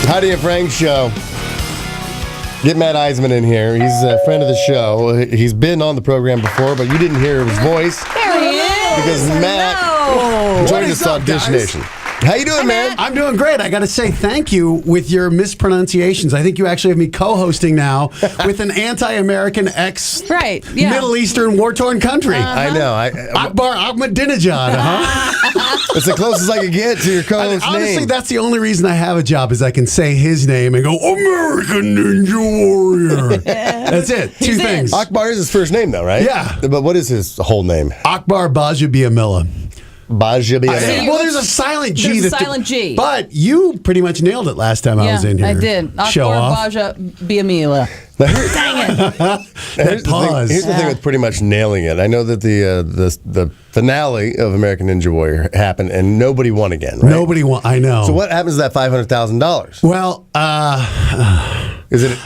Heidi and Frank show. Get Matt Iseman in here. He's a friend of the show. He's been on the program before, but you didn't hear his voice. There he is. Because Matt joined us on Dish Nation. How you doing, man? I'm doing great. I got to say thank you with your mispronunciations. I think you actually have me co-hosting now with an anti-American Middle Eastern war-torn country. I know. Akbar Ahmadinejad, huh? It's the closest I could get to your co-host name. Honestly, that's the only reason I have a job is I can say his name and go, American Ninja Warrior. That's it. Two things. Akbar is his first name, though, right? Yeah. But what is his whole name? Akbar Bajabiamila. Well, there's a silent G. There's a silent G. But you pretty much nailed it last time I was in here. I did. Show off. Bajabiamila. Dang it. Here's the thing with pretty much nailing it. I know that the finale of American Ninja Warrior happened and nobody won again, right? Nobody won. I know. So what happens to that $500,000? Well, is it...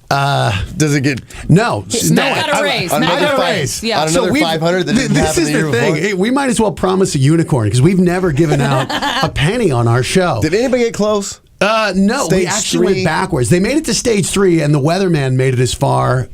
does it get no? I got a raise. Another raise. Yeah. On another 500 that didn't happen the year before? Thing. We might as well promise a unicorn because we've never given out a penny on our show. Did anybody get close? No, we actually went backwards. They made it to stage 3, and the Weatherman made it as far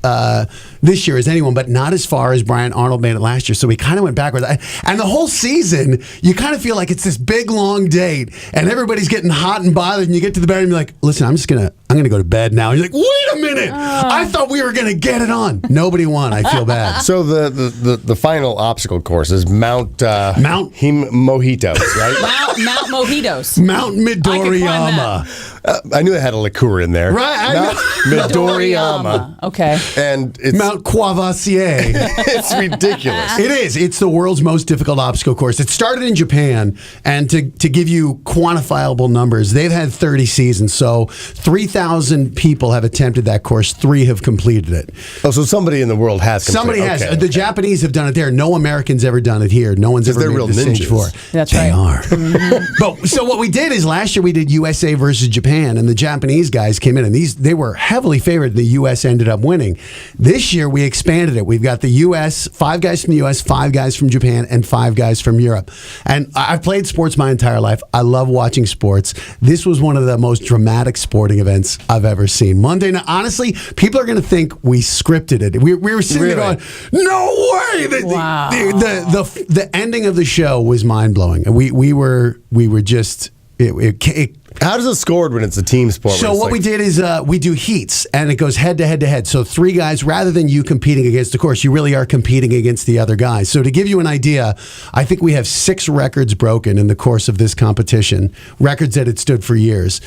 this year as anyone, but not as far as Brian Arnold made it last year. So we kind of went backwards. And the whole season, you kind of feel like it's this big, long date, and everybody's getting hot and bothered, and you get to the bed and you're like, listen, I'm going to go to bed now. And you're like, wait a minute. I thought we were going to get it on. Nobody won. I feel bad. So the final obstacle course is Mount Mojitos, right? Mount Mojitos. Mount Midoriyama. I knew it had a liqueur in there. Right. Mount Midoriyama. Okay. And it's Mount Courvoisier. It's ridiculous. It is. It's the world's most difficult obstacle course. It started in Japan, and to give you quantifiable numbers, they've had 30 seasons. So 3,000 people have attempted that course. 3 have completed it. Oh, so somebody in the world has completed it. Somebody has. The Japanese have done it there. No Americans ever done it here. No one's ever made the stage for it. That's they right. Are. But so what we did is last year we did USA versus Japan, and the Japanese guys came in, and they were heavily favored. The U.S. ended up winning. This year we expanded it. We've got the U.S., 5 guys from the U.S., 5 guys from Japan, and 5 guys from Europe. And I've played sports my entire life. I love watching sports. This was one of the most dramatic sporting events I've ever seen. Monday night, honestly, people are going to think we scripted it. We were sitting there going, no way! Wow. The ending of the show was mind blowing. We were just. How does it scored when it's a team sport? So what we did is we do heats, and it goes head to head to head. So 3 guys, rather than you competing against the course, you really are competing against the other guys. So to give you an idea, I think we have 6 records broken in the course of this competition, records that had stood for years.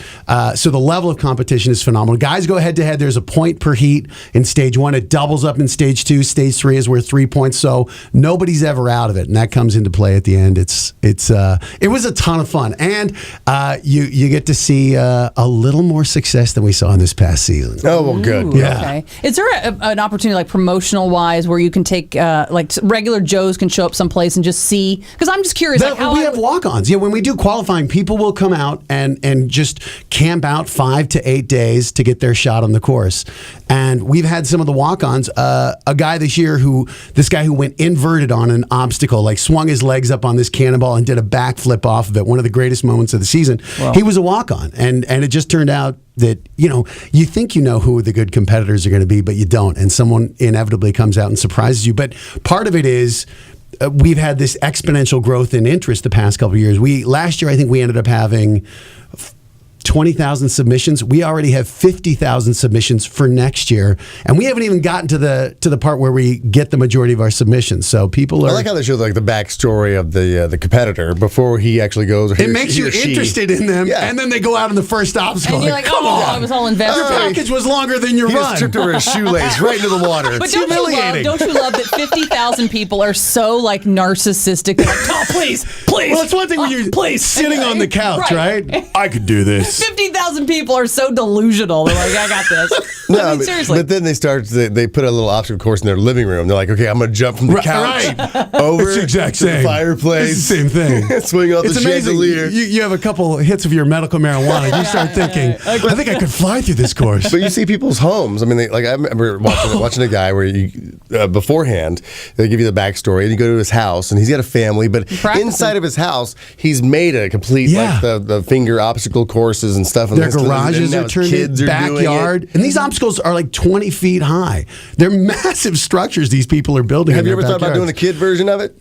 So the level of competition is phenomenal. Guys go head to head. There's a point per heat in stage 1. It doubles up in stage 2. Stage 3 is worth 3 points. So nobody's ever out of it, and that comes into play at the end. It was a ton of fun, and you get to see a little more success than we saw in this past season. Oh, well, good. Ooh, yeah. Okay. Is there an opportunity, like promotional wise, where you can take like regular Joes can show up someplace and just see? Because I'm just curious. We have walk-ons. Yeah, when we do qualifying, people will come out and just camp out 5 to 8 days to get their shot on the course. And we've had some of the walk-ons. A guy this year who went inverted on an obstacle, like swung his legs up on this cannonball and did a backflip off of it. One of the greatest moments of the season. Wow. He was a walk-on, and it just turned out that, you think you know who the good competitors are going to be, but you don't, and someone inevitably comes out and surprises you. But part of it is we've had this exponential growth in interest the past couple of years. Last year, I think we ended up having 20,000 submissions. We already have 50,000 submissions for next year, and we haven't even gotten to the part where we get the majority of our submissions. So people are. I like how they show like the backstory of the competitor before he actually goes. It makes you interested in them, and then they go out in the first obstacle. And you're like, come on, I was all invested. Your package was longer than your he run. Just tripped over his shoelace right into the water. But it's don't humiliating. you love that 50,000 people are so like narcissistic? They're like, oh, please. Well, it's one thing when you're sitting on the couch, right? I could do this. 50,000 people are so delusional. They're like, I got this. No, I mean, seriously. But then they put a little obstacle course in their living room. They're like, okay, I'm going to jump from the couch over it's the exact to the same. Fireplace. It's the same thing. Swing off the chandelier. You have a couple hits of your medical marijuana. You start thinking, I think I could fly through this course. But you see people's homes. I mean, I remember watching a guy where beforehand they give you the backstory, and you go to his house, and he's got a family, but inside of his house, he's made a complete like the finger obstacle courses garages and stuff. And Their garages are turned into backyard. And these obstacles are like 20 feet high. They're massive structures these people are building. Have you ever thought about doing a kid version of it?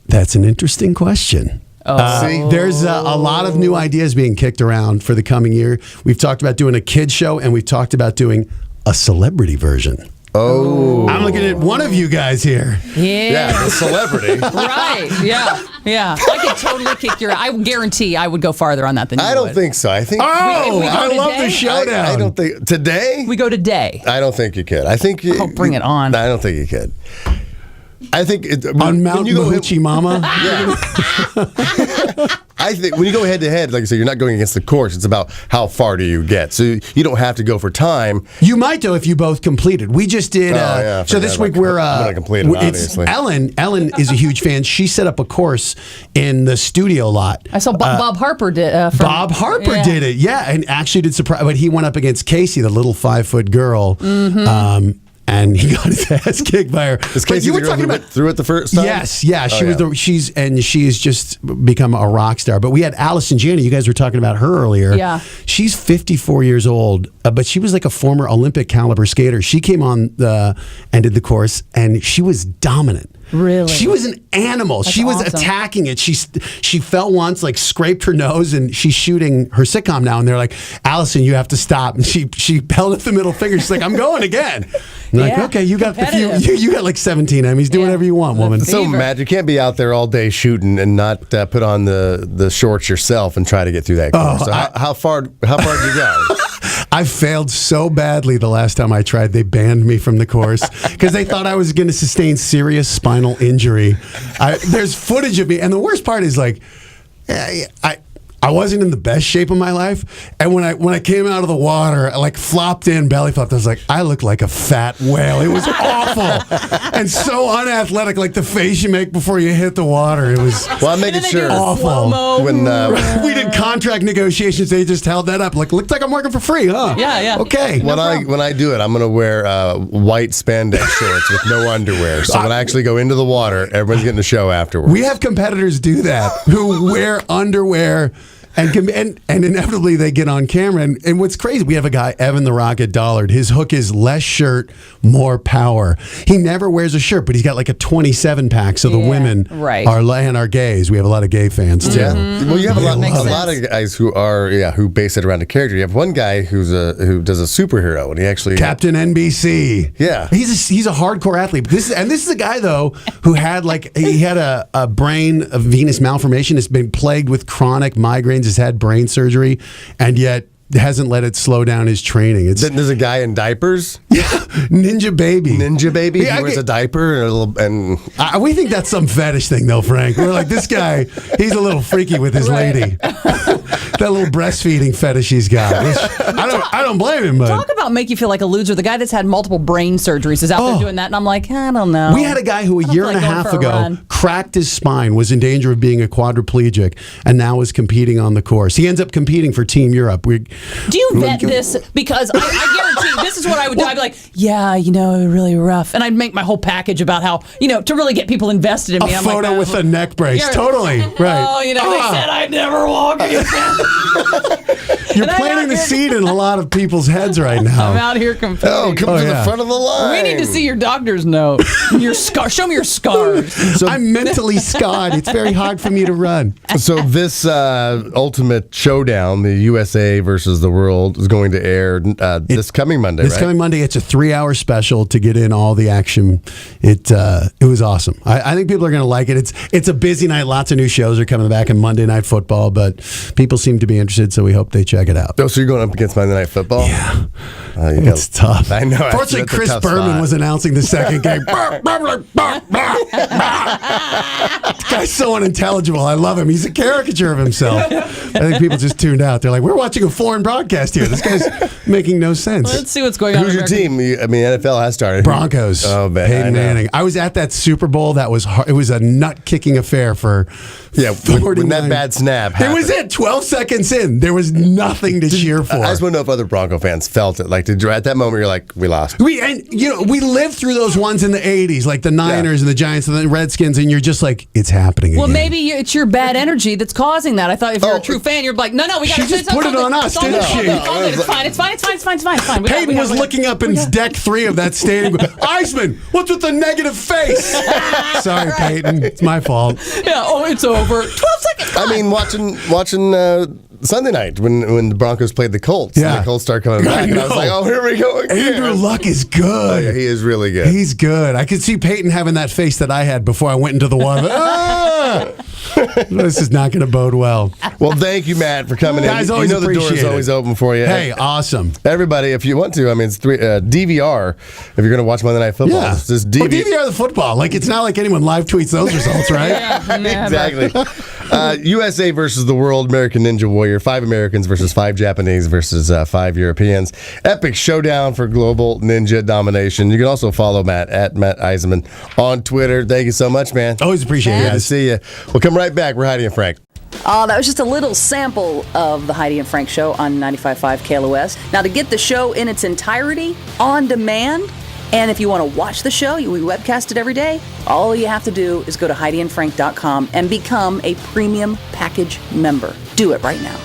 That's an interesting question. There's a lot of new ideas being kicked around for the coming year. We've talked about doing a kid show, and we've talked about doing a celebrity version. Oh. I'm looking at one of you guys here. Yeah, the celebrity. Right. Yeah. I could totally kick your. I guarantee I would go farther on that than you I don't would. think so. I think. I love the showdown. I don't think today. We go today. I don't think you could. I think you. Oh, bring it on. I don't think you could. I think on Mount Mahuchi Mama. Yeah. I think when you go head to head, like I said, you're not going against the course. It's about how far do you get. So you don't have to go for time. You might though if you both completed. We just did. So this week we're. I'm gonna complete it. Obviously, Ellen is a huge fan. She set up a course in the studio lot. I saw Bob Harper did. Bob Harper did it. Yeah, and actually did surprise. But he went up against Casey, the little 5-foot girl. Mm-hmm. And he got his ass kicked by her. Is Casey the girl who went through it the first time? Yes, yeah. She has just become a rock star. But we had Allison Janney. You guys were talking about her earlier. Yeah. She's 54 years old, but she was like a former Olympic caliber skater. She came on and did the course, and she was dominant. Really? She was an animal. That's she was awesome. attacking it. She fell once, like scraped her nose, and she's shooting her sitcom now. And they're like, Allison, you have to stop. And she held up the middle finger. She's like, I'm going again. And like, okay, you got you got like 17 Emmys. Do whatever you want, woman. So Matt, you can't be out there all day shooting and not put on the shorts yourself and try to get through that course. So how far did you go? I failed so badly the last time I tried. They banned me from the course because they thought I was going to sustain serious spinal injury. There's footage of me, and the worst part is like, I wasn't in the best shape of my life, and when I came out of the water, I like flopped in, belly flopped. I was like, I look like a fat whale. It was awful and so unathletic, like the face you make before you hit the water. It was. Well, I'm making sure. Awful. When we did contract negotiations, they just held that up. Like, looked like I'm working for free, huh? Yeah. Okay. When I do it, I'm gonna wear white spandex shorts with no underwear. So when I actually go into the water, everyone's getting a show afterwards. We have competitors do that who wear underwear. And inevitably they get on camera. And what's crazy, we have a guy, Evan the Rocket Dollard. His hook is less shirt, more power. He never wears a shirt, but he's got like a 27-pack. So the women are gays. We have a lot of gay fans too. Yeah. Well, you have a lot of guys who base it around a character. You have one guy who does a superhero, and he actually Captain NBC. Yeah, he's a hardcore athlete. This is a guy though who had a brain of venous malformation. Has been plagued with chronic migraines. Has had brain surgery, and yet hasn't let it slow down his training. There's a guy in diapers. Yeah, Ninja Baby. Yeah, he wears a diaper and we think that's some fetish thing, though, Frank. We're like, this guy, he's a little freaky with his lady. That little breastfeeding fetish he's got. I don't blame him. But talk about make you feel like a loser. The guy that's had multiple brain surgeries is out there doing that, and I'm like, I don't know. We had a guy who a year and a half ago cracked his spine, was in danger of being a quadriplegic, and now is competing on the course. He ends up competing for Team Europe. Do you vet this? Because I guarantee this is what I would do. I'd be like, yeah, really rough. And I'd make my whole package about how, to really get people invested in me. A photo with a neck brace. Totally. Right. Oh, they said I'd never walk again. You're planting the seed in a lot of people's heads right now. I'm out here competing. Oh, come to the front of the line. We need to see your doctor's note. Your show me your scars. So, I'm mentally scarred. It's very hard for me to run. So this ultimate showdown, the USA versus the world, is going to air this coming Monday, This coming Monday, it's a 3-hour special to get in all the action. It was awesome. I think people are going to like it. It's a busy night. Lots of new shows are coming back, and Monday Night Football, but people seem to be interested, so we hope they check it out. Oh, so you're going up against Monday Night Football? Yeah. It's tough. I know. Fortunately, Chris Berman was announcing the second game. This guy's so unintelligible. I love him. He's a caricature of himself. I think people just tuned out. They're like, we're watching a foreign broadcast here. This guy's making no sense. Let's see what's going on. Who's your team? NFL has started. Broncos. Oh, man. Peyton Manning. I was at that Super Bowl. It was a nut-kicking affair for when that bad snap happened. It was it. 12 seconds in. There was nothing to cheer for. I just want to know if other Bronco fans felt it. Like, at that moment, you're like, we lost. We lived through those ones in the 80s, like the Niners and the Giants and the Redskins, and you're just like, it's happening again. Well, maybe it's your bad energy that's causing that. I thought if you're a true fan, you're like, no, we got to just put it on us. didn't it's she? It's fine. Peyton was looking up in deck 3 of that stadium. Iseman, what's with the negative face? Sorry, Peyton. It's my fault. Yeah. Oh, it's over. 12 seconds. I mean, watching Sunday night when the Broncos played the Colts. Yeah. And the Colts started coming back, and I was like, oh, here we go again. Andrew Luck is good. Oh, yeah, he is really good. He's good. I could see Peyton having that face that I had before I went into the water. This is not going to bode well. Well, thank you, Matt, for coming Guys, in. always You know the door appreciate is it. always open for you. Hey, awesome. Everybody, if you want to, I mean, it's DVR. If you're going to watch Monday Night Football, Yeah. it's just Well, DVR the football. Like, it's not like anyone live tweets those results, right? Yeah, never. Exactly. USA versus the world, American Ninja Warrior. 5 Americans versus 5 Japanese versus 5 Europeans. Epic showdown for global ninja domination. You can also follow Matt at Matt Iseman on Twitter. Thank you so much, man. Always appreciate it, Good to guys. see you. We'll come right back. We're Heidi and Frank. That was just a little sample of the Heidi and Frank show on 95.5 KLOS. Now, to get the show in its entirety on demand, and if you want to watch the show, we webcast it every day, all you have to do is go to HeidiandFrank.com and become a premium package member. Do it right now.